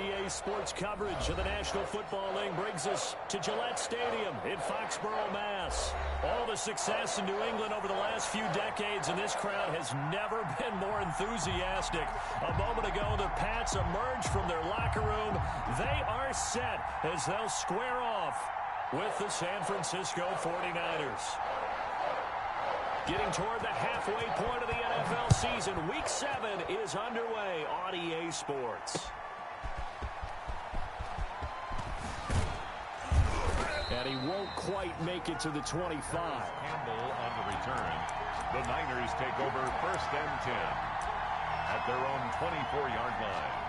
EA Sports coverage of the National Football League brings us to Gillette Stadium in Foxborough, Mass. All the success in New England over the last few decades, and this crowd has never been more enthusiastic. A moment ago, the Pats emerged from their locker room. They are set as they'll square off with the San Francisco 49ers. Getting toward the halfway point of the NFL season, Week 7 is underway on EA Sports. And he won't quite make it to the 25. Campbell on the return. The Niners take over 1st and 10 at their own 24-yard line.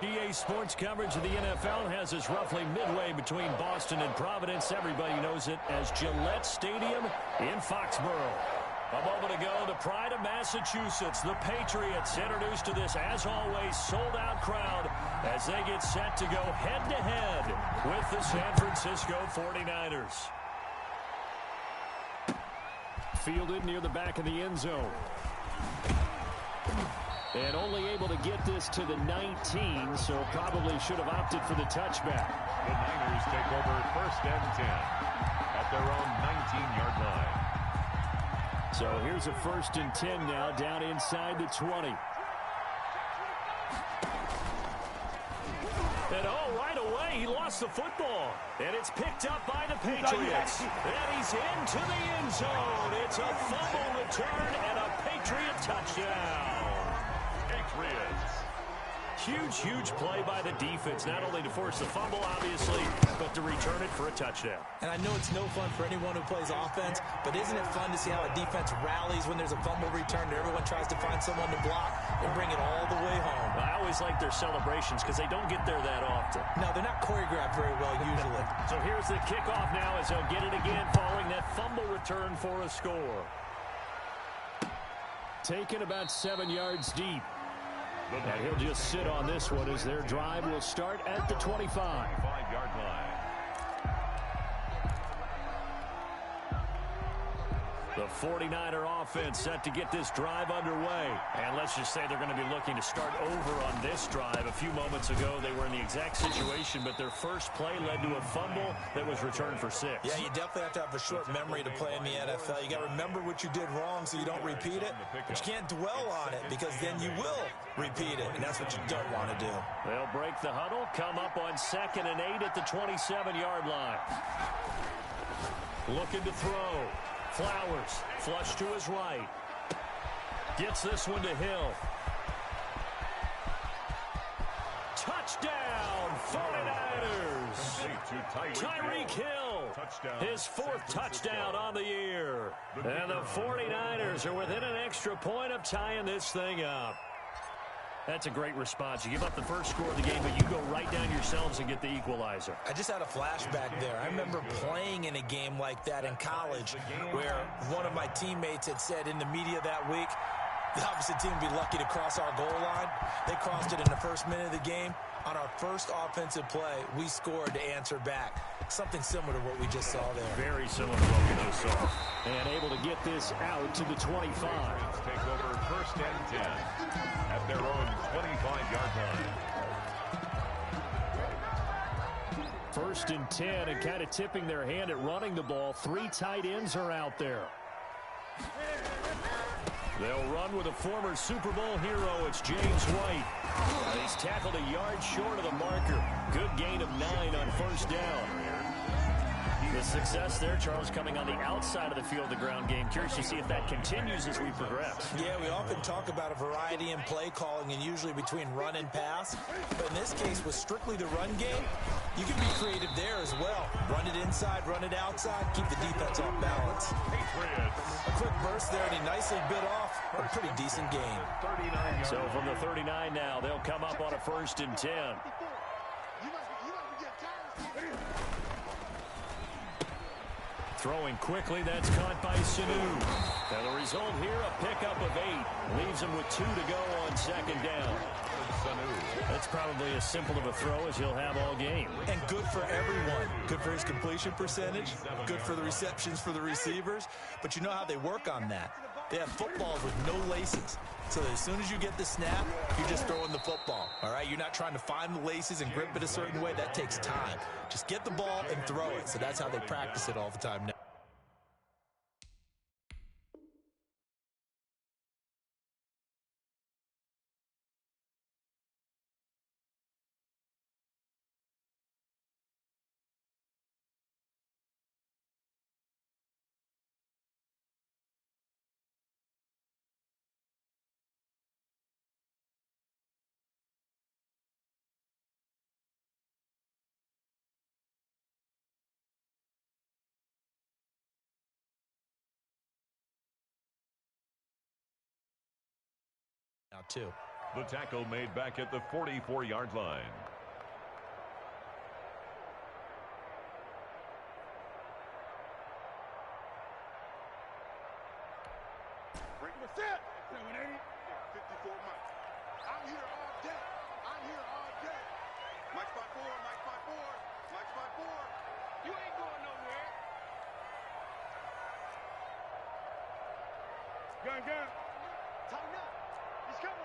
EA Sports coverage of the NFL has us roughly midway between Boston and Providence. Everybody knows it as Gillette Stadium in Foxborough. A moment ago, the pride of Massachusetts, the Patriots, introduced to this, as always, sold-out crowd as they get set to go head-to-head with the San Francisco 49ers. Fielded near the back of the end zone. And only able to get this to the 19, so probably should have opted for the touchback. The Niners take over 1st and 10 at their own 19-yard line. So here's a 1st and 10 now, down inside the 20. And right away, he lost the football. And it's picked up by the Patriots. And he's into the end zone. It's a fumble return and a Patriot touchdown. Huge, huge play by the defense, not only to force the fumble, obviously, but to return it for a touchdown. And I know it's no fun for anyone who plays offense, but isn't it fun to see how a defense rallies when there's a fumble return and everyone tries to find someone to block and bring it all the way home? I always like their celebrations because they don't get there that often. No, they're not choreographed very well usually. So here's the kickoff now as they'll get it again following that fumble return for a score. Taken about 7 yards deep. And he'll just sit on this one as their drive will start at the 25-yard line. The 49er offense set to get this drive underway. And let's just say they're going to be looking to start over on this drive. A few moments ago, they were in the exact situation, but their first play led to a fumble that was returned for 6. Yeah, you definitely have to have a short memory to play in the NFL. You got to remember what you did wrong so you don't repeat it. But you can't dwell on it because then you will repeat it, and that's what you don't want to do. They'll break the huddle, come up on 2nd and 8 at the 27-yard line. Looking to throw. Flowers, flush to his right. Gets this one to Hill. Touchdown, 49ers. Tyreek Hill, his fourth touchdown on the year. And the 49ers are within an extra point of tying this thing up. That's a great response. You give up the first score of the game, but you go right down yourselves and get the equalizer. I just had a flashback there. I remember playing in a game like that in college where one of my teammates had said in the media that week, the opposite team would be lucky to cross our goal line. They crossed it in the first minute of the game. On our first offensive play, we scored to answer back. Something similar to what we just saw there. Very similar to what we just saw. And able to get this out to the 25. Take over first and 10 at their own 25-yard line. First and 10, and kind of tipping their hand at running the ball. 3 tight ends are out there. They'll run with a former Super Bowl hero. It's James White. He's tackled a yard short of the marker. Good gain of 9 on first down. The success there, Charles, coming on the outside of the field, the ground game. Curious to see if that continues as we progress. Yeah, we often talk about a variety in play calling and usually between run and pass. But in this case, with strictly the run game, you can be creative there as well. Run it inside, run it outside, keep the defense off balance. A quick burst there, and he nicely bit off a pretty decent gain. So from the 39 now, they'll come up on a first and 10. Throwing quickly, that's caught by Sanu. And the result here, a pickup of 8. Leaves him with 2 to go on second down. That's probably as simple of a throw as he'll have all game. And good for everyone. Good for his completion percentage. Good for the receptions for the receivers. But you know how they work on that. They have footballs with no laces. So as soon as you get the snap, you're just throwing the football. All right? You're not trying to find the laces and grip it a certain way. That takes time. Just get the ball and throw it. So that's how they practice it all the time now. Too. The tackle made back at the 44-yard line. Break the set. 54 Mike. I'm here all day. I'm here all day. Mike spot 4, Mike spot 4, Mike spot 4. You ain't going nowhere. Gun. Tighten up. He's coming.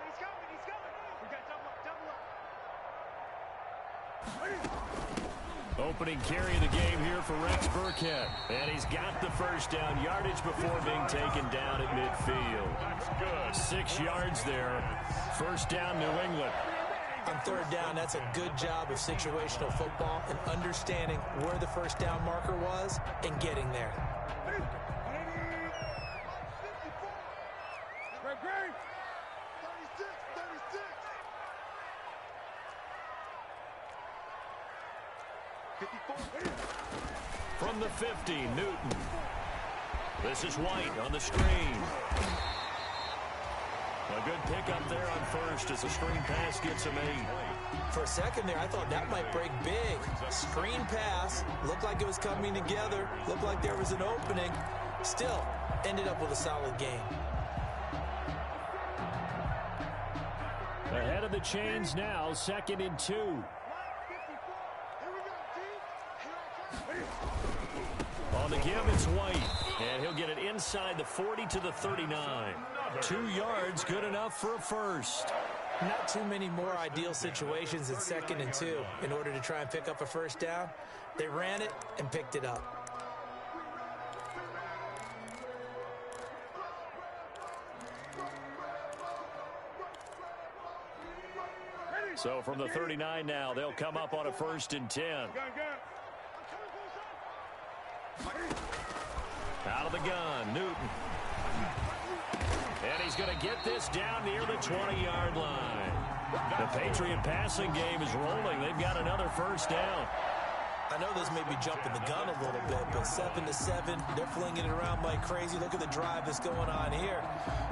We got double up. Opening carry of the game here for Rex Burkhead. And he's got the first down yardage before being taken down at midfield. That's good. 6 yards there. First down, New England. On third down, that's a good job of situational football and understanding where the first down marker was and getting there. From the 50, Newton. This is White on the screen. A good pickup there on first as the screen pass gets him 8. For a second there, I thought that might break big. Screen pass, looked like it was coming together, looked like there was an opening. Still, ended up with a solid game. Ahead of the chains now, 2nd and 2. On the give, it's White, and he'll get it inside the 40 to the 39. 2 yards, good enough for a first. Not too many more ideal situations in 2nd and 2 in order to try and pick up a first down. They ran it and picked it up. So from the 39 now, they'll come up on a 1st and 10. Out of the gun, Newton. And he's going to get this down near the 20-yard line. The Patriot passing game is rolling. They've got another first down. I know this may be jumping the gun a little bit, but 7-7, they're flinging it around like crazy. Look at the drive that's going on here.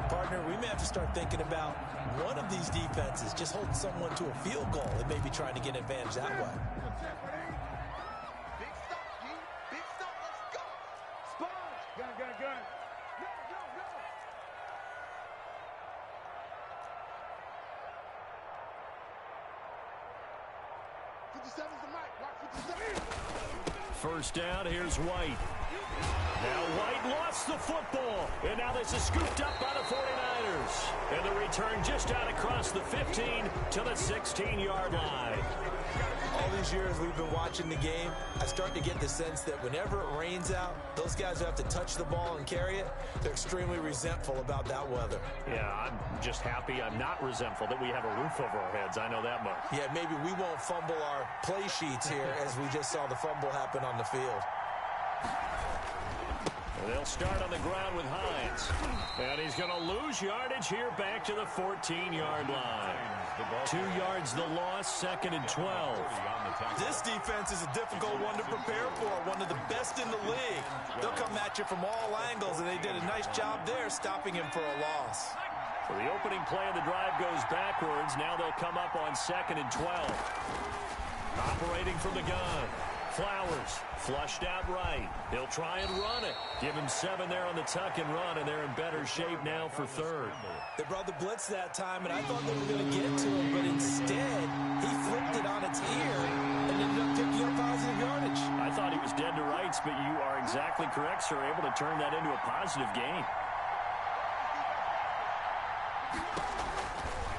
Partner, we may have to start thinking about one of these defenses just holding someone to a field goal and maybe trying to get an advantage that way. Big stop, G. Big stop. Let's go. Sponge. Gun. Go. 57's the mic. Watch 57. First down, here's White. Now White lost the football. And now this is scooped up by the 49ers. And the return just out across the 15 to the 16-yard line. All these years we've been watching the game, I start to get the sense that whenever it rains out, those guys who have to touch the ball and carry it, they're extremely resentful about that weather. Yeah, I'm just happy I'm not resentful that we have a roof over our heads. I know that much. Yeah, maybe we won't fumble our play sheets here as we just saw the fumble happen on the field. They'll start on the ground with Hines. And he's going to lose yardage here back to the 14-yard line. 2 yards the loss, 2nd and 12. This defense is a difficult one to prepare for, one of the best in the league. They'll come at you from all angles, and they did a nice job there stopping him for a loss. So the opening play of the drive goes backwards. Now they'll come up on 2nd and 12. Operating from the gun. Flowers flushed out right. He'll try and run it. Give him 7 there on the tuck and run, and they're in better shape now for 3rd. They brought the blitz that time, and I thought they were going to get to him, but instead, he flipped it on its ear and ended up picking up positive yardage. I thought he was dead to rights, but you are exactly correct, sir. Able to turn that into a positive gain.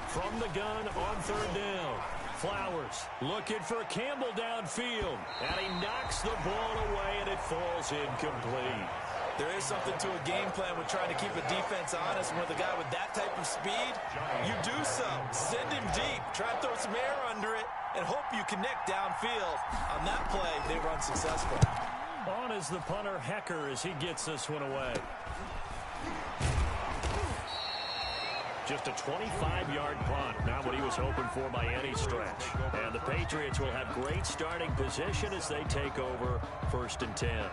From the gun on 3rd down. Flowers looking for Campbell downfield, and he knocks the ball away, and it falls incomplete. There is something to a game plan with trying to keep a defense honest. With a guy with that type of speed, you do so. Send him deep. Try and throw some air under it, and hope you connect downfield. On that play, they were unsuccessful. On is the punter, Hecker, as he gets this one away. Just a 25-yard punt, not what he was hoping for by any stretch. And the Patriots will have great starting position as they take over 1st and 10.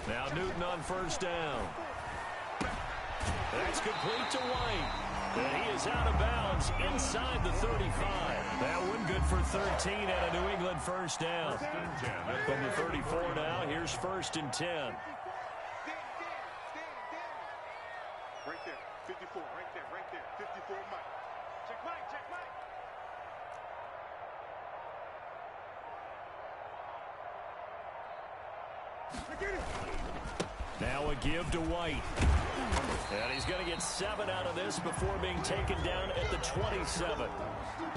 Now Newton on 1st down. That's complete to White. And he is out of bounds inside the 35. That one good for 13 and a New England first down. From the 34 now, here's 1st and 10. Right there, 54, right there, 54 Mike. Check Mike. Now a give to White. And he's going to get 7 out of this before being taken down at the 27.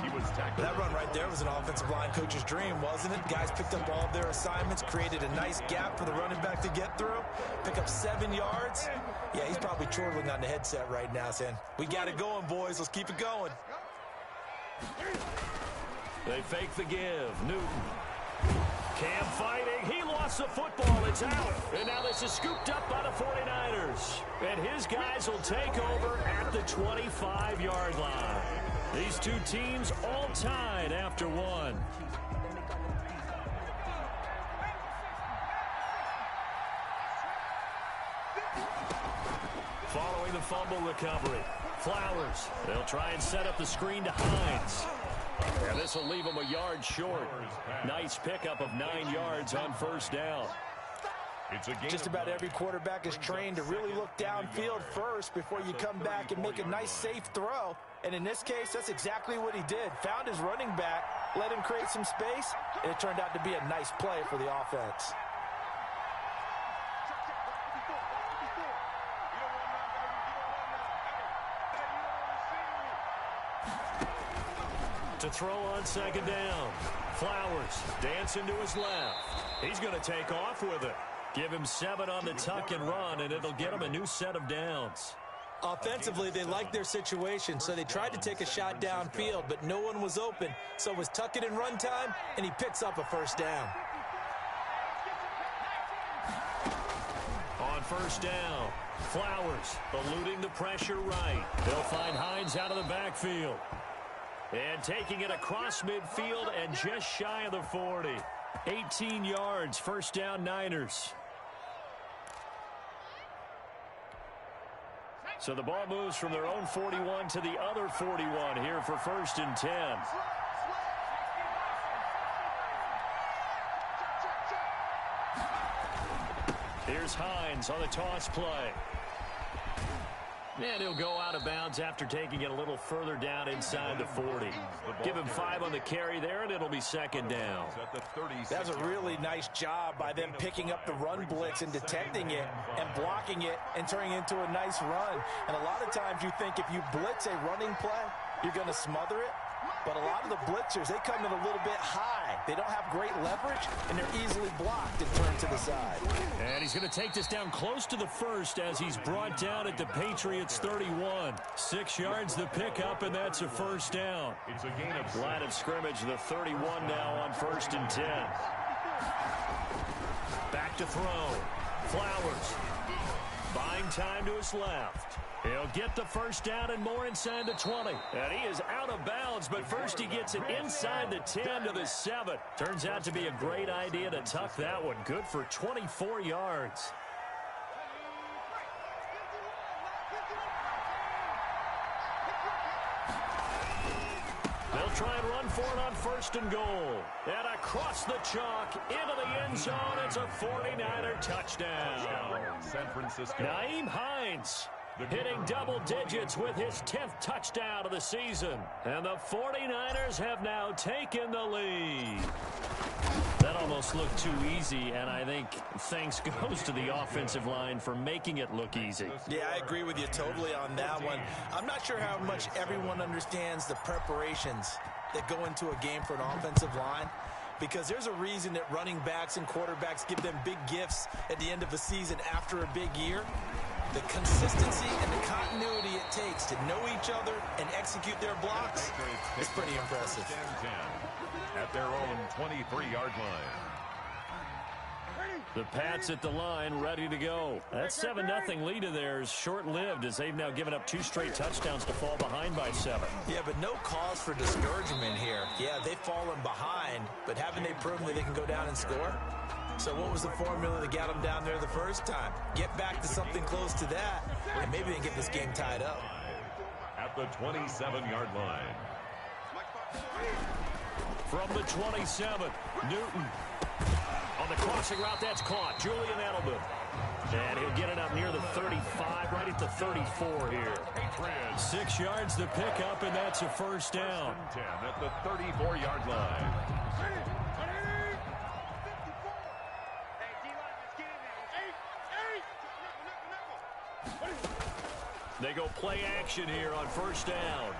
He was tackled. That run right there was an offensive line coach's dream, wasn't it? Guys picked up all of their assignments, created a nice gap for the running back to get through, pick up 7 yards. Yeah, he's probably chortling on the headset right now saying, we got it going, boys. Let's keep it going. They fake the give. Newton. Cam fighting. He lost the football. It's out. And now this is scooped up by the 49ers. And his guys will take over at the 25-yard line. These two teams all tied after one. Following the fumble recovery. Flowers. They'll try and set up the screen to Hines. And this will leave him a yard short. Nice pickup of 9 yards on 1st down. Just about every quarterback is trained to really look downfield first before you come back and make a nice, safe throw. And in this case, that's exactly what he did. Found his running back, let him create some space, and it turned out to be a nice play for the offense. To throw on 2nd down. Flowers dancing to his left. He's going to take off with it. Give him 7 on the tuck and run, and it'll get him a new set of downs. Offensively, they liked their situation, so they tried to take a shot downfield, but no one was open. So it was tuck it in run time, and he picks up a first down. On first down, Flowers eluding the pressure right. They'll find Hines out of the backfield. And taking it across midfield and just shy of the 40. 18 yards, first down Niners. So the ball moves from their own 41 to the other 41 here for first and 10. Here's Hines on the toss play. And he'll go out of bounds after taking it a little further down inside the 40. Give him 5 on the carry there, and it'll be second down. That's a really nice job by them picking up the run blitz and detecting it and blocking it and turning it into a nice run. And a lot of times you think if you blitz a running play, you're going to smother it. But a lot of the blitzers, they come in a little bit high. They don't have great leverage, and they're easily blocked and turned to the side. And he's going to take this down close to the first as he's brought down at the Patriots' 31. 6 yards the pickup, and that's a first down. It's a gain of Line of scrimmage, the 31 now on first and 10. Back to throw. Flowers. Buying time to his left. He'll get the first down and more inside the 20. And he is out of bounds, but first he gets it inside the 10 to the 7. Turns out to be a great idea to tuck that one. Good for 24 yards. They'll try and run for it on first and goal. And across the chalk, into the end zone, it's a 49er touchdown. San Francisco. Nyheim Hines hitting double digits with his 10th touchdown of the season. And the 49ers have now taken the lead. That almost looked too easy, and I think thanks goes to the offensive line for making it look easy. Yeah, I agree with you totally on that one. I'm not sure how much everyone understands the preparations that go into a game for an offensive line, because there's a reason that running backs and quarterbacks give them big gifts at the end of a season after a big year. The consistency and the continuity it takes to know each other and execute their blocks is pretty impressive. At their own 23-yard line. The Pats at the line, ready to go. That 7-0 lead of theirs short-lived as they've now given up 2 straight touchdowns to fall behind by 7. Yeah, but no cause for discouragement here. Yeah, they've fallen behind, but haven't they proven that they can go down and score? So what was the formula that got them down there the first time? Get back to something close to that, and maybe they can get this game tied up. At the 27-yard line. From the 27, Newton. On the crossing route, that's caught. Julian Edelman. And he'll get it up near the 35, right at the 34 here. 6 yards the pickup, and that's a first down. 10 at the 34-yard line. They go play action here on first down.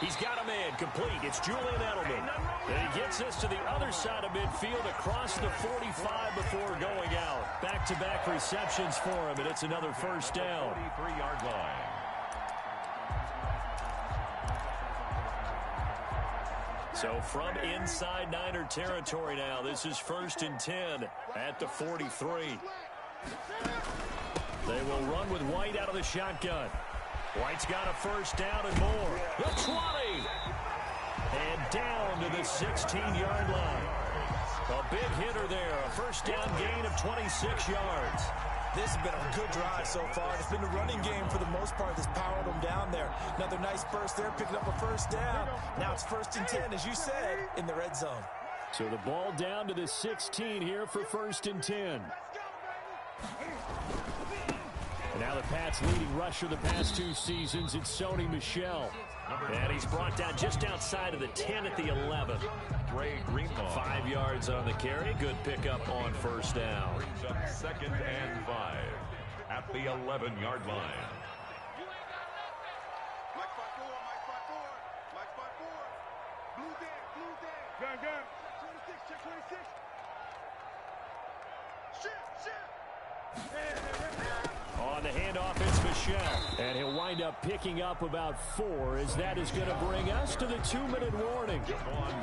He's got a man complete. It's Julian Edelman. And he gets us to the other side of midfield across the 45 before going out. Back-to-back receptions for him, and it's another first down. 43-yard line. So from inside Niner territory now, this is first and 10 at the 43. They will run with White out of the shotgun. White's got a first down and more. The 20. And down to the 16-yard line. A big hitter there. A first down gain of 26 yards. This has been a good drive so far. It's been the running game for the most part that's powered them down there. Another nice burst there, picking up a first down. Now it's first and 10, as you said, in the red zone. So the ball down to the 16 here for first and 10. And now the Pats' leading rusher the past 2 seasons, it's Sony Michel. And he's brought down just outside of the 10 at the 11. 5 yards on the carry. Good pickup on first down. Brings up 2nd and 5 at the 11-yard line. Gun. 26, check 26. Shit. And he'll wind up picking up about 4, as that is going to bring us to the 2-minute warning.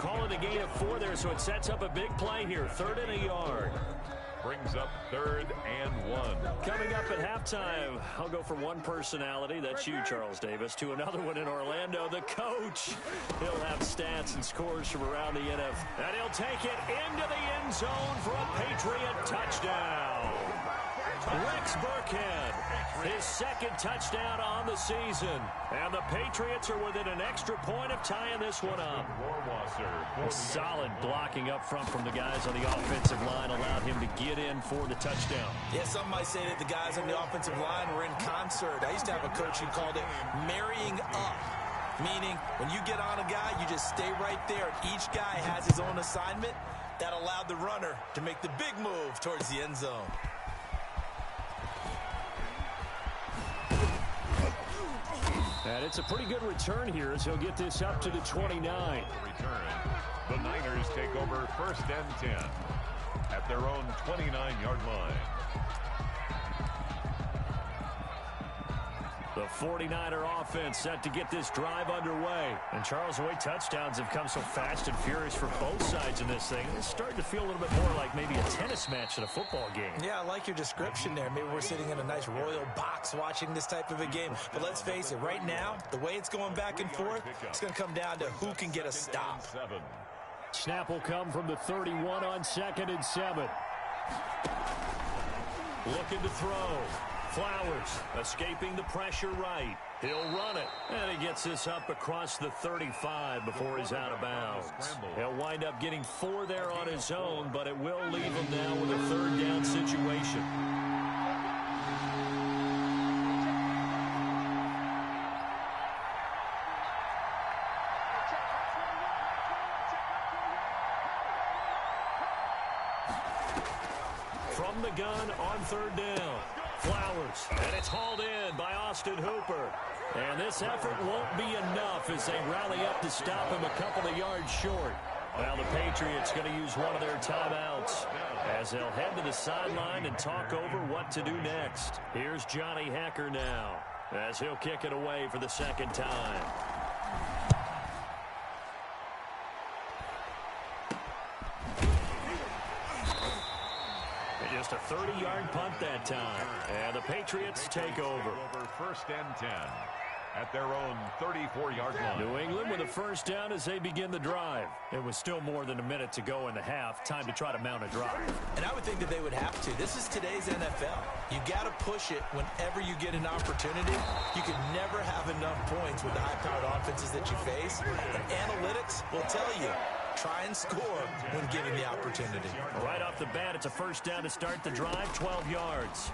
Call it a gain of 4 there, so it sets up a big play here. 3rd and a yard. Brings up 3rd and 1. Coming up at halftime, I'll go from one personality, that's you, Charles Davis, to another one in Orlando, the coach. He'll have stats and scores from around the NFL. And he'll take it into the end zone for a Patriot touchdown. Rex Burkhead, his 2nd touchdown on the season. And the Patriots are within an extra point of tying this one up. Solid blocking up front from the guys on the offensive line allowed him to get in for the touchdown. Yeah, some might say that the guys on the offensive line were in concert. I used to have a coach who called it marrying up, meaning when you get on a guy, you just stay right there. Each guy has his own assignment. That allowed the runner to make the big move towards the end zone. And it's a pretty good return here as he'll get this up to the 29. Return. The Niners take over 1st and 10 at their own 29-yard line. The 49er offense set to get this drive underway. And Charles, the way touchdowns have come so fast and furious for both sides in this thing, it's starting to feel a little bit more like maybe a tennis match than a football game. Yeah, I like your description there. Maybe we're sitting in a nice royal box watching this type of a game. But let's face it, right now, the way it's going back and forth, it's going to come down to who can get a stop. Snap will come from the 31 on 2nd and 7. Looking to throw. Flowers escaping the pressure right. He'll run it. And he gets this up across the 35 before he's out of bounds. He'll wind up getting 4 there on his own, but it will leave him now with a 3rd down situation. From the gun on 3rd down. Flowers, and it's hauled in by Austin Hooper. And this effort won't be enough as they rally up to stop him a couple of yards short. Well, the Patriots going to use one of their timeouts as they'll head to the sideline and talk over what to do next. Here's Johnny Hacker now as he'll kick it away for the 2nd time. Just a 30-yard punt that time. And the Patriots take over. 1st and 10 at their own 34-yard line. New England with a 1st down as they begin the drive. It was still more than a minute to go in the half. Time to try to mount a drive. And I would think that they would have to. This is today's NFL. You got to push it whenever you get an opportunity. You can never have enough points with the high-powered offenses that you face. And analytics will tell you, try and score when given the opportunity. Right off the bat, it's a 1st down to start the drive, 12 yards.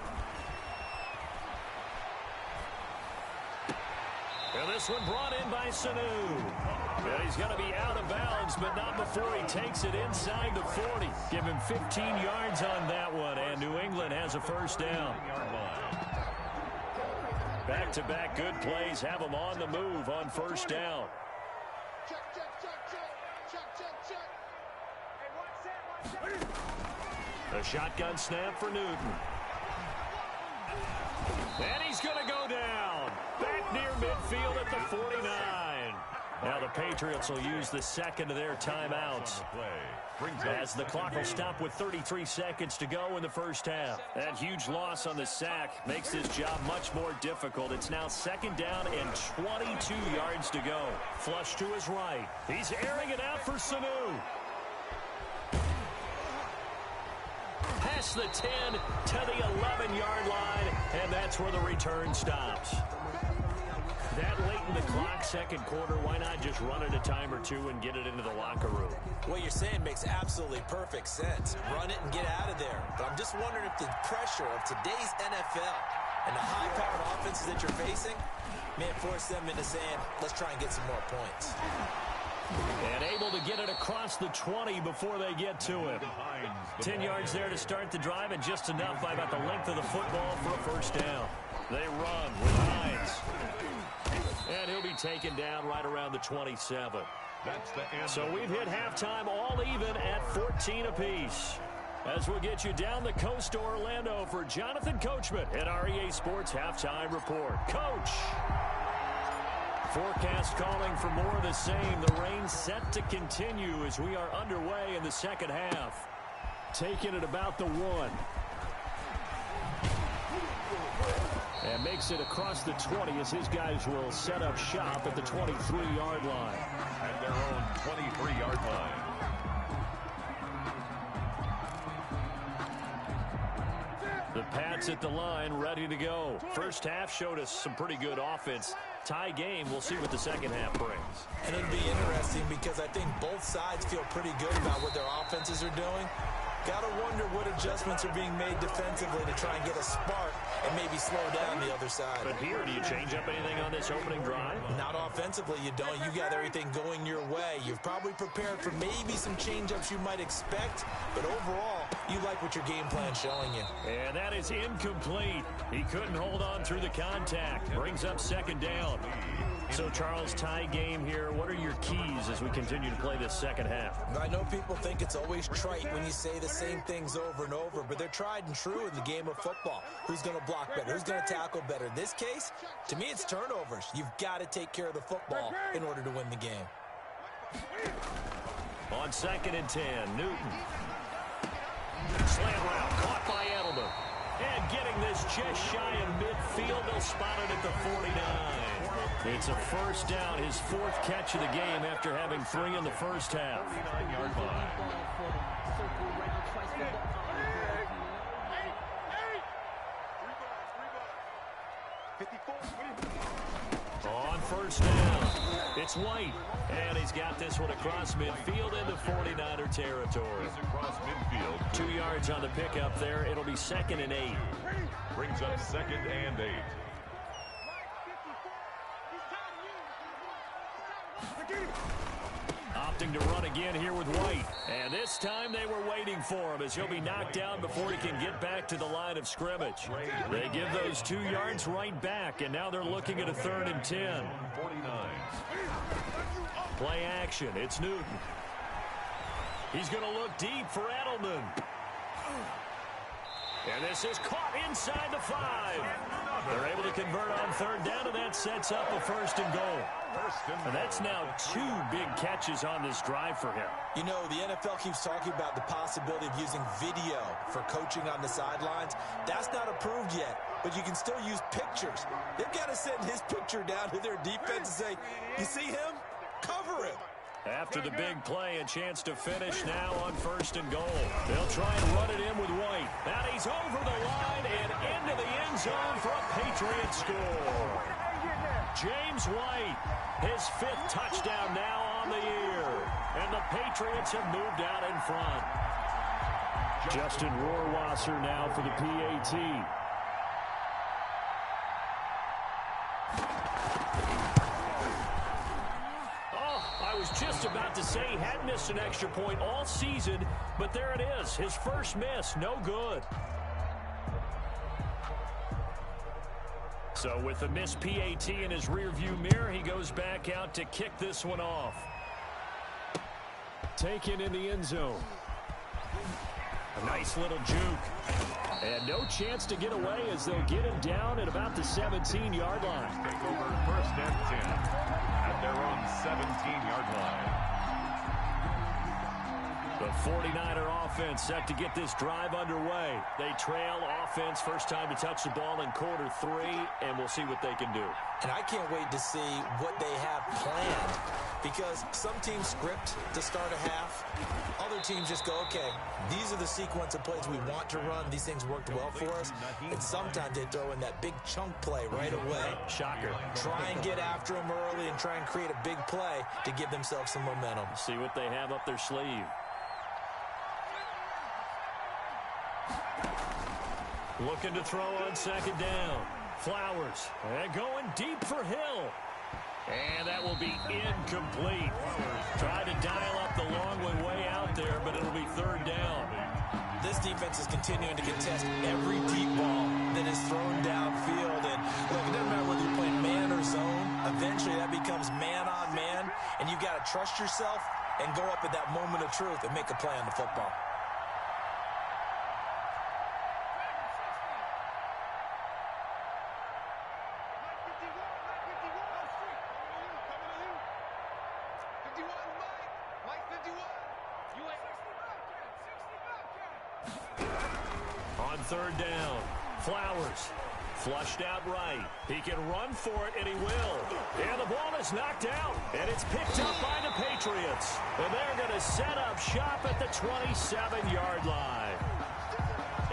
And this one brought in by Sanu. And he's going to be out of bounds, but not before he takes it inside the 40. Give him 15 yards on that one, and New England has a 1st down. Back-to-back good plays have them on the move on 1st down. A shotgun snap for Newton. And he's going to go down. Back near midfield at the 49. Now the Patriots will use the 2nd of their timeouts as the clock will stop with 33 seconds to go in the 1st half. That huge loss on the sack makes this job much more difficult. It's now 2nd down and 22 yards to go. Flush to his right. He's airing it out for Sanu. Past the 10 to the 11-yard line, and that's where the return stops. That late in the clock, 2nd quarter, why not just run it a time or two and get it into the locker room? What you're saying makes absolutely perfect sense. Run it and get out of there. But I'm just wondering if the pressure of today's NFL and the high-powered offenses that you're facing may force them into saying, let's try and get some more points. And able to get it across the 20 before they get to him. 10 yards there to start the drive, and just enough by about the length of the football for a 1st down. They run with Hines. And he'll be taken down right around the 27. That's the end. So we've hit halftime all even at 14 apiece. as we'll get you down the coast to Orlando for Jonathan Coachman at our EA Sports Halftime Report. Coach! Forecast calling for more of the same. The rain set to continue as we are underway in the second half. Taking it about the 1. And makes it across the 20 as his guys will set up shop at the 23-yard line. At their own 23-yard line. The Pats at the line, ready to go. First half showed us some pretty good offense. Tie game, we'll see what the second half brings. And it'll be interesting because I think both sides feel pretty good about what their offenses are doing. Got to wonder what adjustments are being made defensively to try and get a spark and maybe slow down the other side. But here, do you change up anything on this opening drive? Not offensively, you don't. You got everything going your way. You've probably prepared for maybe some change-ups you might expect, but overall, you like what your game plan's showing you. And that is incomplete. He couldn't hold on through the contact. Brings up second down. So, Charles, tie game here. What are your keys as we continue to play this second half? I know people think it's always trite when you say the same things over and over, but they're tried and true in the game of football. Who's going to block better? Who's going to tackle better? In this case, to me, it's turnovers. You've got to take care of the football in order to win the game. On 2nd and 10, Newton. Slant route caught by Edelman. And getting this just shy of midfield, they'll spot it at the 49. It's a first down, his 4th catch of the game after having 3 in the first half. 49-yard line. On first down, it's White. And he's got this one across midfield into 49er territory. He's across midfield. 2 yards on the pickup there. It'll be 2nd and 8. Brings up 2nd and 8. Opting to run again here with White. And this time they were waiting for him as he'll be knocked down before he can get back to the line of scrimmage. They give those 2 yards right back, and now they're looking at a 3rd and 10. 49. Play action. It's Newton. He's going to look deep for Edelman. And this is caught inside the 5. They're able to convert on 3rd down, and that sets up a 1st and goal. And that's now 2 big catches on this drive for him. You know, the NFL keeps talking about the possibility of using video for coaching on the sidelines. That's not approved yet, but you can still use pictures. They've got to send his picture down to their defense and say, you see him? Cover him. After the big play, a chance to finish now on 1st and goal. They'll try and run it in with White. And he's over the line and into the end zone for a Patriot score. James White, his 5th touchdown now on the year. And the Patriots have moved out in front. Justin Rohrwasser now for the PAT. Just about to say he hadn't missed an extra point all season, but there it is. His first miss, no good. So with the missed PAT in his rearview mirror, he goes back out to kick this one off. Taken in the end zone. A nice little juke. And no chance to get away as they'll get him down at about the 17-yard line. Take over 1st and 10. At their own 17-yard line. The 49er offense set to get this drive underway. They trail offense, first time to touch the ball in quarter 3, and we'll see what they can do. And I can't wait to see what they have planned, because some teams script to start a half. Other teams just go, okay, these are the sequence of plays we want to run. These things worked well for us. And sometimes they throw in that big chunk play right away. Shocker. Try and get after them early and try and create a big play to give themselves some momentum. See what they have up their sleeve. Looking to throw on 2nd down. Flowers. And going deep for Hill. And that will be incomplete. Tried to dial up the long one way out there, but it'll be 3rd down. This defense is continuing to contest every deep ball that is thrown downfield. And look, it doesn't matter whether you're playing man or zone. Eventually that becomes man on man, and you've got to trust yourself and go up at that moment of truth and make a play on the football. On third down, Flowers flushed out right. He can run for it, and he will. And the ball is knocked out, and it's picked up by the Patriots. And they're going to set up shop at the 27-yard line.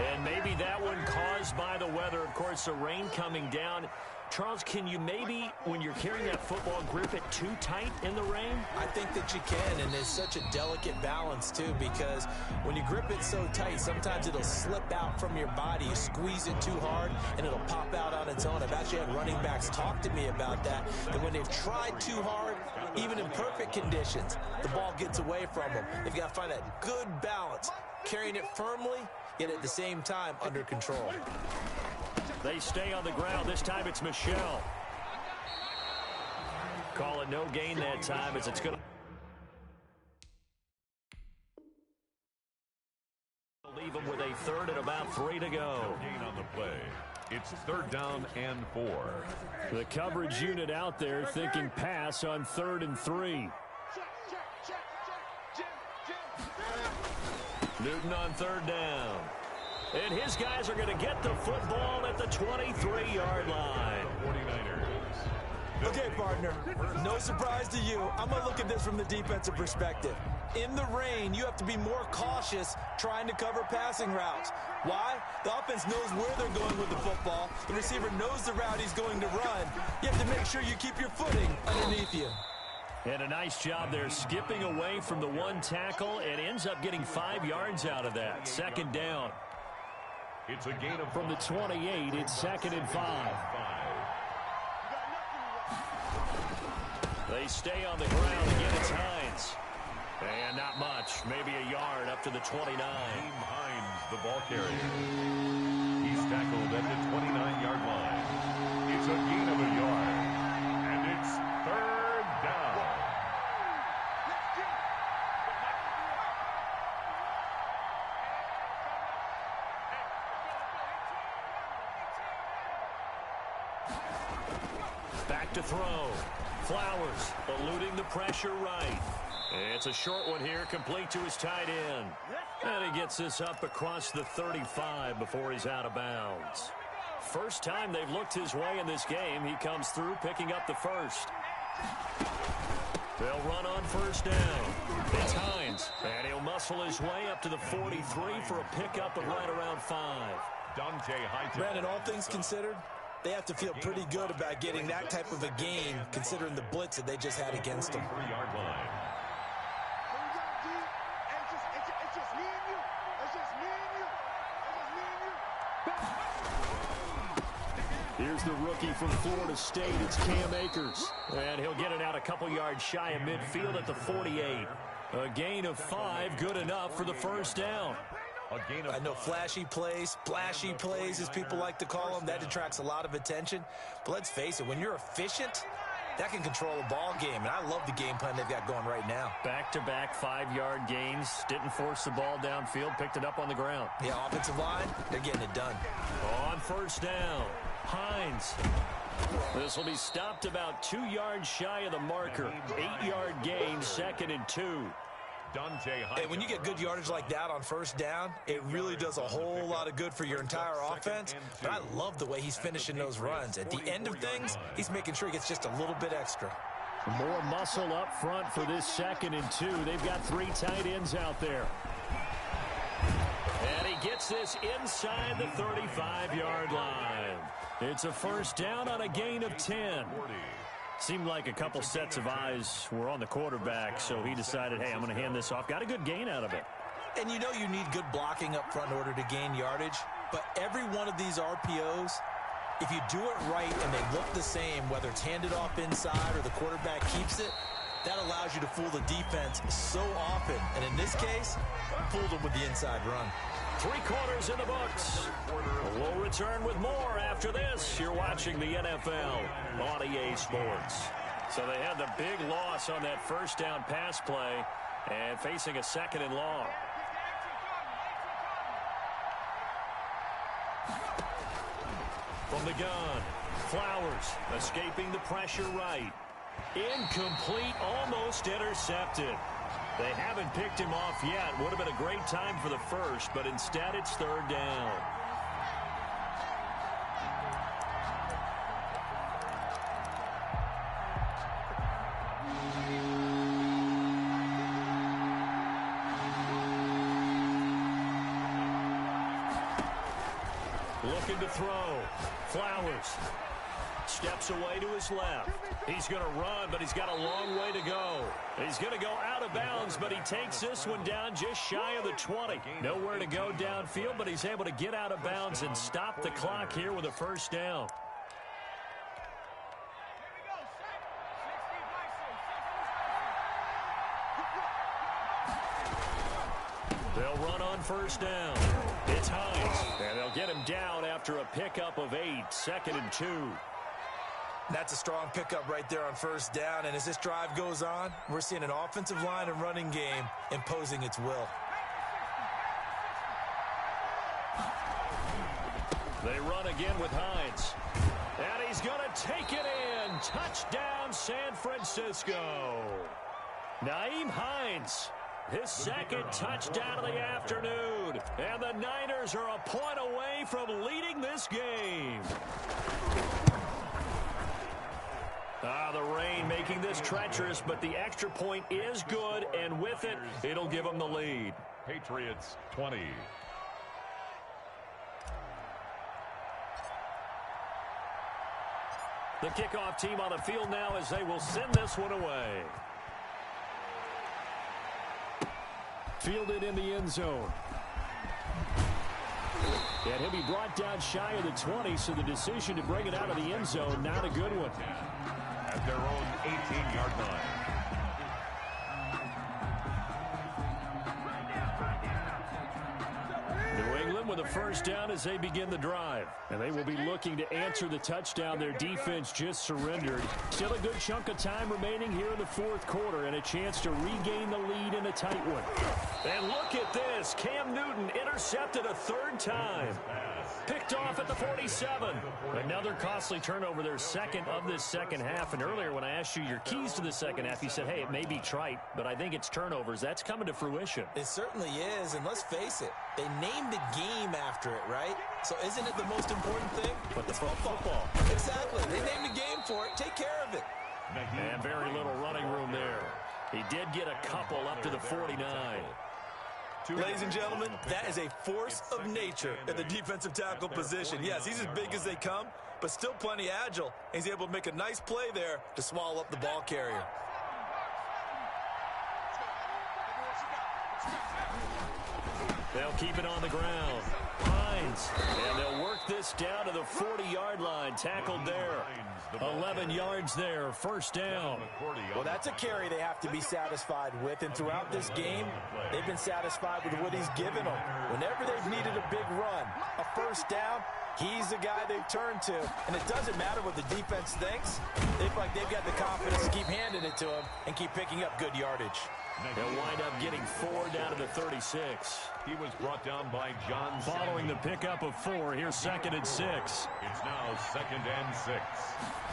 And maybe that one caused by the weather. Of course, the rain coming down. Charles, can you maybe, when you're carrying that football, grip it too tight in the rain? I think that you can, and it's such a delicate balance, too, because when you grip it so tight, sometimes it'll slip out from your body. You squeeze it too hard, and it'll pop out on its own. I've actually had running backs talk to me about that, and when they've tried too hard, even in perfect conditions, the ball gets away from them. They've got to find that good balance, carrying it firmly, yet at the same time under control. They stay on the ground. This time it's Michelle. Call it no gain that time as it's going to leave them with a third and about 3 to go. No gain on the play. It's third down and 4. The coverage unit out there thinking pass on 3rd and 3. Newton on third down. And his guys are going to get the football at the 23-yard line. 49ers. Okay, partner, no surprise to you. I'm going to look at this from the defensive perspective. In the rain, you have to be more cautious trying to cover passing routes. Why? The offense knows where they're going with the football. The receiver knows the route he's going to run. You have to make sure you keep your footing underneath you. And a nice job there skipping away from the one tackle and ends up getting 5 yards out of that. Second down. It's a gain of from the 28. It's 2nd and 5. They stay on the ground again. It's Hines. And not much. Maybe a yard up to the 29. Team Hines, the ball carrier. He's tackled at the 29-yard line. It's a gain of a yard. And it's third down. Back to throw. Flowers eluding the pressure right. It's a short one here, complete to his tight end. And he gets this up across the 35 before he's out of bounds. First time they've looked his way in this game. He comes through picking up the first. They'll run on first down. It's Hines. And he'll muscle his way up to the 43 for a pickup of right around 5. Dante Hightower. Brandon, all things considered, they have to feel pretty good about getting that type of a gain, considering the blitz that they just had against them. 3-yard line. Here's the rookie from Florida State. It's Cam Akers. And he'll get it out a couple yards shy of midfield at the 48. A gain of 5, good enough for the first down. I know flashy plays, splashy plays, as people like to call them, that detracts a lot of attention. But let's face it, when you're efficient, that can control a ball game. And I love the game plan they've got going right now. Back-to-back 5-yard gains. Didn't force the ball downfield. Picked it up on the ground. Yeah, offensive line, they're getting it done. On first down, Hines. This will be stopped about 2 yards shy of the marker. 8-yard gain, 2nd and 2. And when you get good yardage like that on first down, it really does a whole lot of good for your entire offense. But I love the way he's finishing those runs. At the end of things, he's making sure he gets just a little bit extra. More muscle up front for this 2nd and 2. They've got 3 tight ends out there. And he gets this inside the 35-yard line. It's a first down on a gain of 10. Seemed like a couple sets of eyes were on the quarterback, so he decided, hey, I'm going to hand this off. Got a good gain out of it. And you know you need good blocking up front in order to gain yardage, but every one of these RPOs, if you do it right and they look the same, whether it's handed off inside or the quarterback keeps it, that allows you to fool the defense so often. And in this case, fooled them with the inside run. 3 quarters in the books. We'll return with more after this. You're watching the NFL on EA Sports. So they had the big loss on that first down pass play and facing a 2nd and long. From the gun, Flowers escaping the pressure right. Incomplete, almost intercepted. They haven't picked him off yet. Would have been a great time for the first, but instead it's third down. Looking to throw. Flowers. Steps away to his left. He's going to run, but he's got a long way to go. He's going to go out of bounds, but he takes this one down just shy of the 20. Nowhere to go downfield, but he's able to get out of bounds and stop the clock here with a first down. They'll run on first down. It's Hines, and they'll get him down after a pickup of 8, 2nd and 2. That's a strong pickup right there on first down, and as this drive goes on, we're seeing an offensive line and running game imposing its will. They run again with Hines, and he's going to take it in. Touchdown, San Francisco. Nyheim Hines, his second touchdown of the afternoon, and the Niners are a point away from leading this game. The rain making this treacherous, but the extra point is good, and with it, it'll give them the lead. Patriots 20. The kickoff team on the field now as they will send this one away. Fielded in the end zone. And he'll be brought down shy of the 20, so the decision to bring it out of the end zone, not a good one. At their own 18-yard line. New England with a first down as they begin the drive. And they will be looking to answer the touchdown their defense just surrendered. Still a good chunk of time remaining here in the fourth quarter and a chance to regain the lead in a tight one. And look at this. Cam Newton intercepted a third time. Picked off at the 47. Another costly turnover, their second of this second half. And earlier when I asked you your keys to the second half, you said, hey, it may be trite, but I think it's turnovers. That's coming to fruition. It certainly is, and let's face it, they named the game after it, right? So isn't it the most important thing? But the football. Exactly. They named the game for it. Take care of it. And very little running room there. He did get a couple up to the 49. Ladies and gentlemen, that is a force of nature at the defensive tackle position. Yes, he's as big as they come, but still plenty agile. He's able to make a nice play there to swallow up the ball carrier. They'll keep it on the ground. Hines, and they'll work this down to the 40-yard line. Tackled there. 11 yards there. First down. Well, that's a carry they have to be satisfied with, and throughout this game, they've been satisfied with what he's given them. Whenever they've needed a big run, a first down, he's the guy they've turned to. And it doesn't matter what the defense thinks. They feel like they've got the confidence to keep handing it to him and keep picking up good yardage. They'll wind up getting 4 down to the 36. He was brought down by John. Following the pickup of 4, here's 2nd and 6. It's now 2nd and 6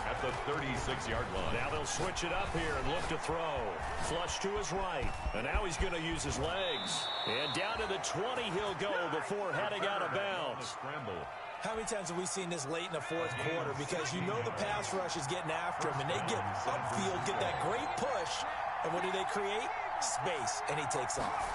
at the 36-yard line. Now they'll switch it up here and look to throw. Flush to his right. And now he's going to use his legs. And down to the 20 he'll go before heading out of bounds. How many times have we seen this late in the fourth quarter? Because you know the pass rush is getting after him, and they get upfield, get that great push. And what do they create? Space, and he takes off.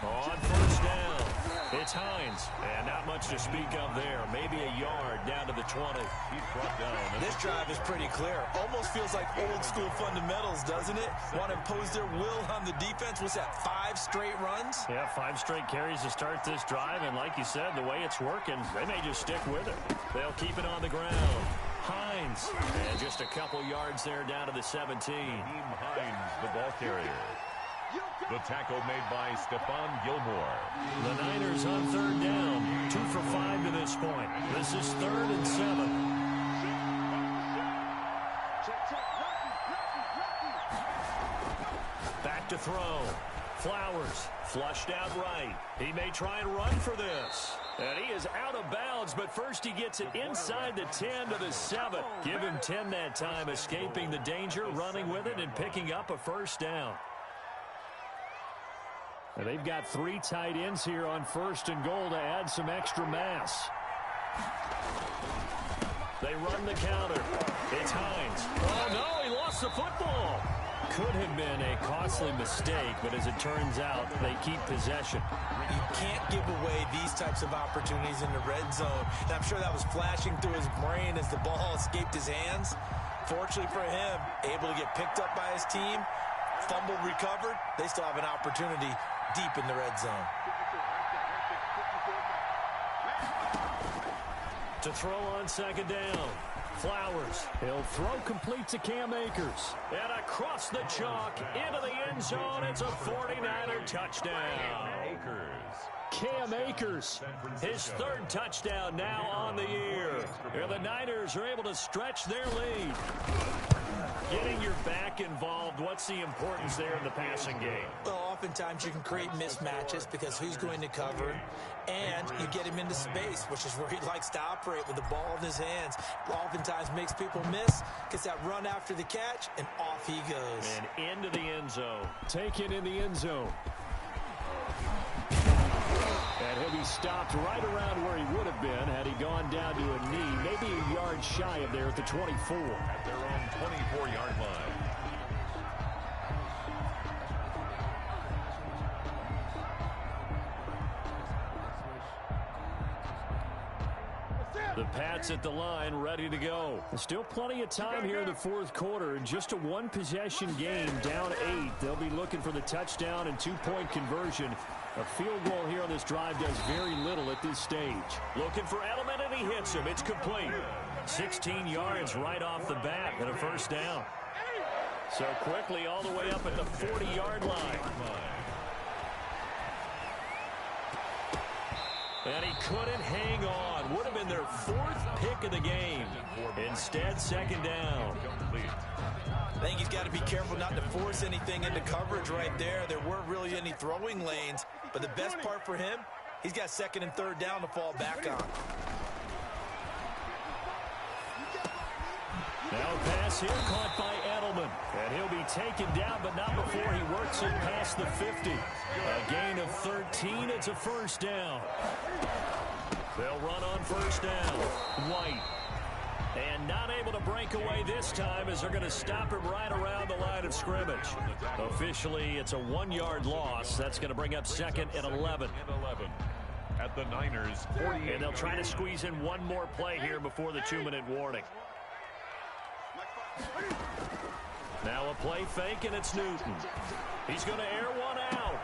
On first down, it's Hines. And not much to speak of there. Maybe a yard down to the 20. He's brought down. This drive is pretty clear. Almost feels like old school fundamentals, doesn't it? Want to impose their will on the defense. What's that, 5 straight runs? Yeah, 5 straight carries to start this drive. And like you said, the way it's working, they may just stick with it. They'll keep it on the ground. Hines, and just a couple yards there down to the 17. Hines, the ball carrier. The tackle made by Stephon Gilmore. The Niners on third down. 2 for 5 to this point. This is 3rd and 7. Back to throw. Flowers flushed out right. He may try and run for this. And he is out of bounds, but first he gets it inside the 10 to the 7. Give him 10 that time, escaping the danger, running with it, and picking up a first down. And they've got 3 tight ends here on 1st and goal to add some extra mass. They run the counter. It's Hines. Oh, no, he lost the football. Could have been a costly mistake, but as it turns out, they keep possession. You can't give away these types of opportunities in the red zone. And I'm sure that was flashing through his brain as the ball escaped his hands. Fortunately for him, able to get picked up by his team, fumbled, recovered. They still have an opportunity deep in the red zone. To throw on 2nd down. Flowers. He'll throw complete to Cam Akers. And across the chalk into the end zone. It's a 49er touchdown. Cam Akers, his 3rd touchdown now on the year. And the Niners are able to stretch their lead. Getting your back involved, what's the importance there in the passing game? Well, oftentimes you can create mismatches because who's going to cover, and you get him into space, which is where he likes to operate with the ball in his hands. Oftentimes makes people miss, gets that run after the catch, and off he goes. And into the end zone. Taken in the end zone. And he'll be stopped right around where he would have been had he gone down to a knee, maybe a yard shy of there at the 24. At their own 24-yard line. The Pats at the line, ready to go. Still plenty of time here in the 4th quarter. Just a 1-possession game, down 8. They'll be looking for the touchdown and 2-point conversion. A field goal here on this drive does very little at this stage. Looking for Edelman, and he hits him. It's complete. 16 yards right off the bat and a 1st down. So quickly all the way up at the 40-yard line. And he couldn't hang on. Would have been their 4th pick of the game. Instead, 2nd down. I think he's got to be careful not to force anything into coverage right there. There weren't really any throwing lanes. But the best part for him, he's got 2nd and 3rd down to fall back on. Now a pass here caught by Edelman. And he'll be taken down, but not before he works it past the 50. A gain of 13. It's a 1st down. They'll run on 1st down. White. And not able to break away this time as they're going to stop him right around the line of scrimmage. Officially, it's a 1-yard loss. That's going to bring up 2nd and 11. At the Niners, 48. And they'll try to squeeze in one more play here before the 2-minute warning. Now a play fake, and it's Newton. He's going to air one out.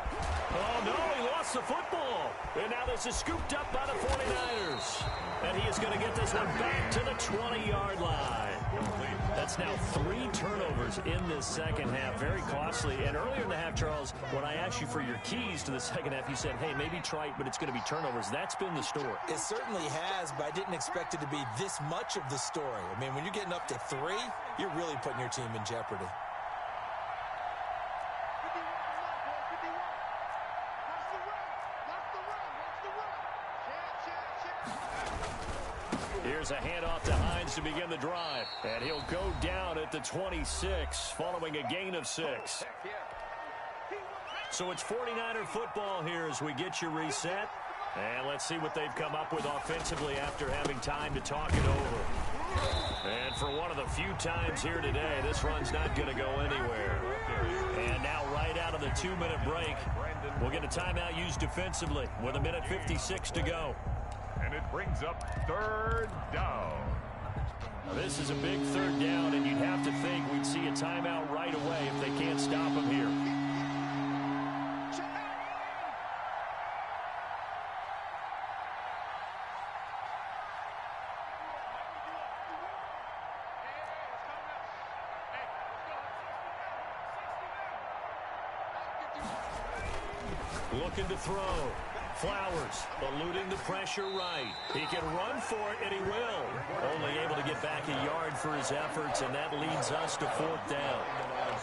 Oh, no, he lost the football. And now this is scooped up by the 49ers. And he is going to get this one back to the 20-yard line. That's now 3 turnovers in this 2nd half. Very costly. And earlier in the half, Charles, when I asked you for your keys to the 2nd half, you said, hey, maybe try it, but it's going to be turnovers. That's been the story. It certainly has, but I didn't expect it to be this much of the story. I mean, when you're getting up to 3, you're really putting your team in jeopardy. Here's a handoff to Hines to begin the drive. And he'll go down at the 26 following a gain of 6. So it's 49er football here as we get you reset. And let's see what they've come up with offensively after having time to talk it over. And for one of the few times here today, this run's not going to go anywhere. And now right out of the 2-minute break, we'll get a timeout used defensively with 1:56 to go. And it brings up 3rd down. Now this is a big 3rd down, and you'd have to think we'd see a timeout right away if they can't stop him here. Looking to throw. Flowers eluding the pressure right. He can run for it, and he will. Only able to get back a yard for his efforts, and that leads us to 4th down.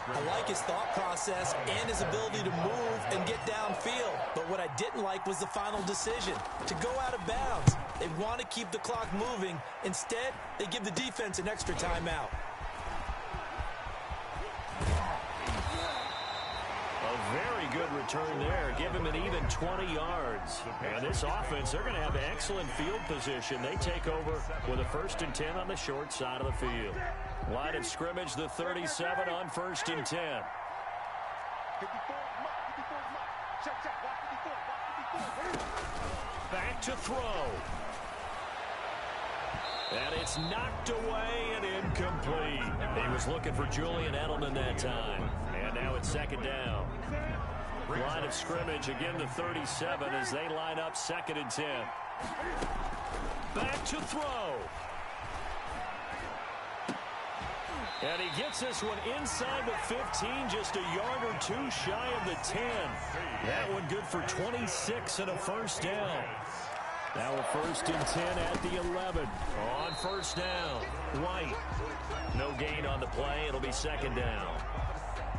I like his thought process and his ability to move and get downfield. But what I didn't like was the final decision, to go out of bounds. They want to keep the clock moving. Instead, they give the defense an extra timeout. A very good return there. Give him an even 20 yards. And this offense, they're going to have excellent field position. They take over with a 1st and 10 on the short side of the field. Line of scrimmage, the 37 on 1st and 10. Back to throw. And it's knocked away and incomplete. He was looking for Julian Edelman that time. And now it's 2nd down. Line of scrimmage, again the 37 as they line up 2nd and 10. Back to throw. And he gets this one inside the 15, just a yard or two shy of the 10. That one good for 26 and a 1st down. Now a 1st and 10 at the 11. On 1st down, White. No gain on the play. It'll be 2nd down.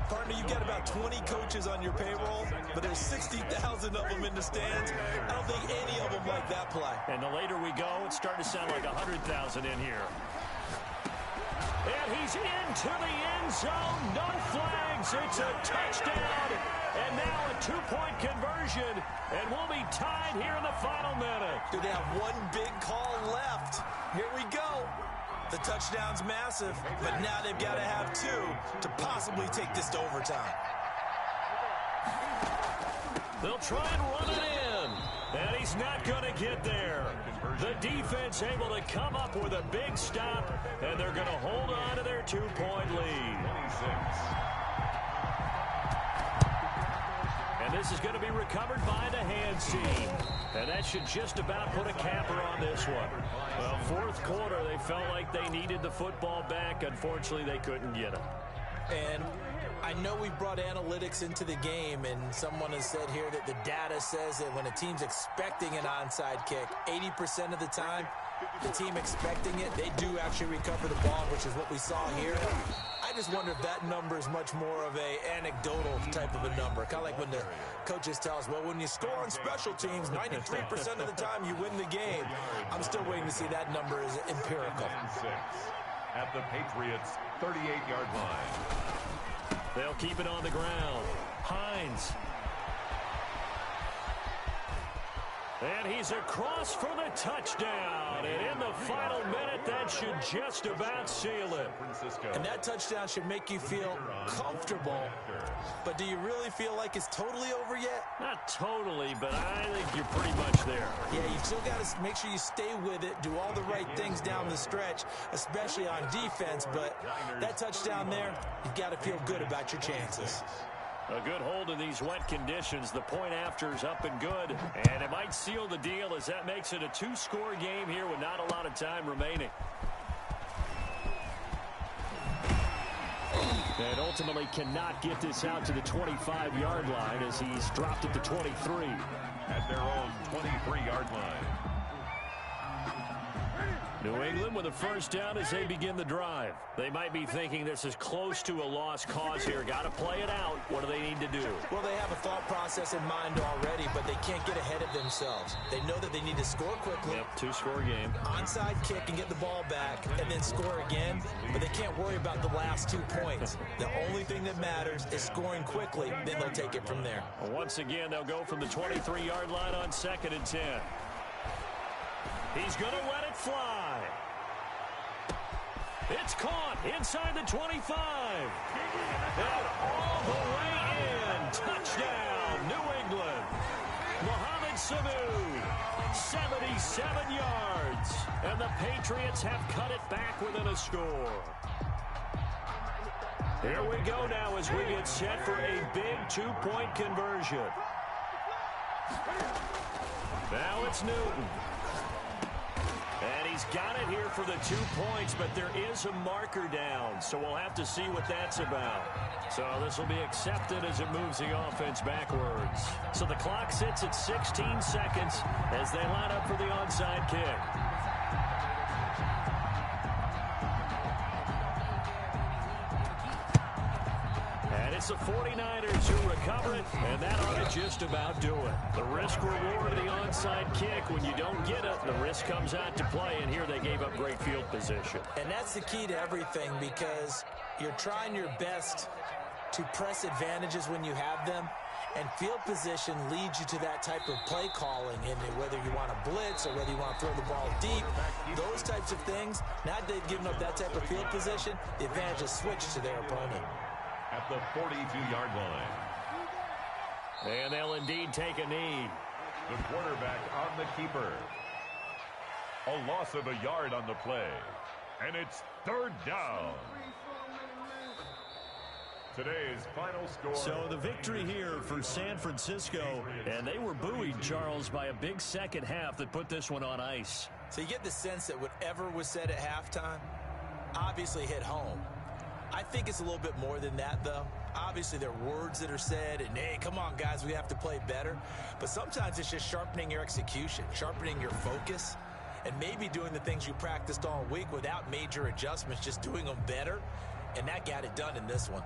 Partner, you've got about 20 coaches on your payroll, but there's 60,000 of them in the stands. I don't think any of them like that play. And the later we go, it's starting to sound like 100,000 in here. And he's into the end zone. No flags. It's a touchdown. And now a 2-point conversion. And we'll be tied here in the final minute. Do they have one big call left? Here we go. The touchdown's massive, but now they've got to have 2 to possibly take this to overtime. They'll try and run it in. And he's not going to get there. The defense able to come up with a big stop, and they're going to hold on to their 2-point lead. 26. And this is going to be recovered by the hands team. And that should just about put a capper on this one. Well, 4th quarter, they felt like they needed the football back. Unfortunately, they couldn't get it. And I know we brought analytics into the game, and someone has said here that the data says that when a team's expecting an onside kick, 80% of the time, the team expecting it, they do actually recover the ball, which is what we saw here. I just wonder if that number is much more of a anecdotal type of a number. Kind of like when the coaches tell us, well, when you score on special teams, 93% of the time you win the game. I'm still waiting to see that number is empirical. At the Patriots' 38-yard line. They'll keep it on the ground. Hines. And he's across for the touchdown. And in the final minute, that should just about seal it. And that touchdown should make you feel comfortable. But do you really feel like it's totally over yet? Not totally, but I think you're pretty much there. Yeah, you've still got to make sure you stay with it, do all the right things down the stretch, especially on defense. But that touchdown there, you've got to feel good about your chances. A good hold in these wet conditions. The point after is up and good. And it might seal the deal as that makes it a 2-score game here with not a lot of time remaining. And ultimately cannot get this out to the 25-yard line as he's dropped at the 23. At their own 23-yard line. New England with a 1st down as they begin the drive. They might be thinking this is close to a lost cause here. Got to play it out. What do they need to do? Well, they have a thought process in mind already, but they can't get ahead of themselves. They know that they need to score quickly. Yep, 2-score game. Onside kick and get the ball back and then score again, but they can't worry about the last 2 points. The only thing that matters is scoring quickly, then they'll take it from there. Well, once again, they'll go from the 23-yard line on 2nd and 10. He's going to let it fly. It's caught inside the 25. And all the way in. Touchdown, New England. Mohamed Sanu, 77 yards. And the Patriots have cut it back within a score. Here we go now as we get set for a big 2-point conversion. Now it's Newton. And he's got it here for the 2 points, but there is a marker down, so we'll have to see what that's about. So this will be accepted as it moves the offense backwards. So the clock sits at 16 seconds as they line up for the onside kick. And it's the 49ers who recover it, and that ought to just about do it. The risk-reward of the onside kick, when you don't get it, the risk comes out to play, and here they gave up great field position. And that's the key to everything, because you're trying your best to press advantages when you have them, And field position leads you to that type of play calling, and whether you want to blitz or whether you want to throw the ball deep, those types of things. Now that they've given up that type of field position, the advantage is switched to their opponent. At the 42-yard line. And they'll indeed take a knee. The quarterback on the keeper. A loss of a yard on the play. And it's third down. Today's final score. So the victory here for San Francisco. And they were buoyed, Charles, by a big second half that put this one on ice. So you get the sense that whatever was said at halftime obviously hit home. I think it's a little bit more than that, though. Obviously, there are words that are said, and, hey, come on, guys, we have to play better. But sometimes it's just sharpening your execution, sharpening your focus, and maybe doing the things you practiced all week without major adjustments, just doing them better. And that got it done in this one.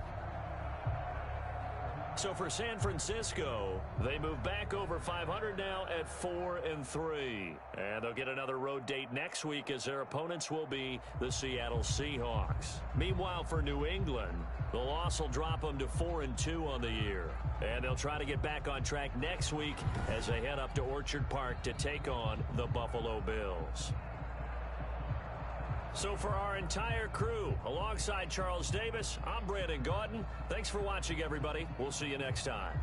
So for San Francisco, they move back over 500 now at 4-3. And they'll get another road date next week as their opponents will be the Seattle Seahawks. Meanwhile, for New England, the loss will drop them to 4-2 on the year. And they'll try to get back on track next week as they head up to Orchard Park to take on the Buffalo Bills. So for our entire crew, alongside Charles Davis, I'm Brandon Gaudin. Thanks for watching, everybody. We'll see you next time.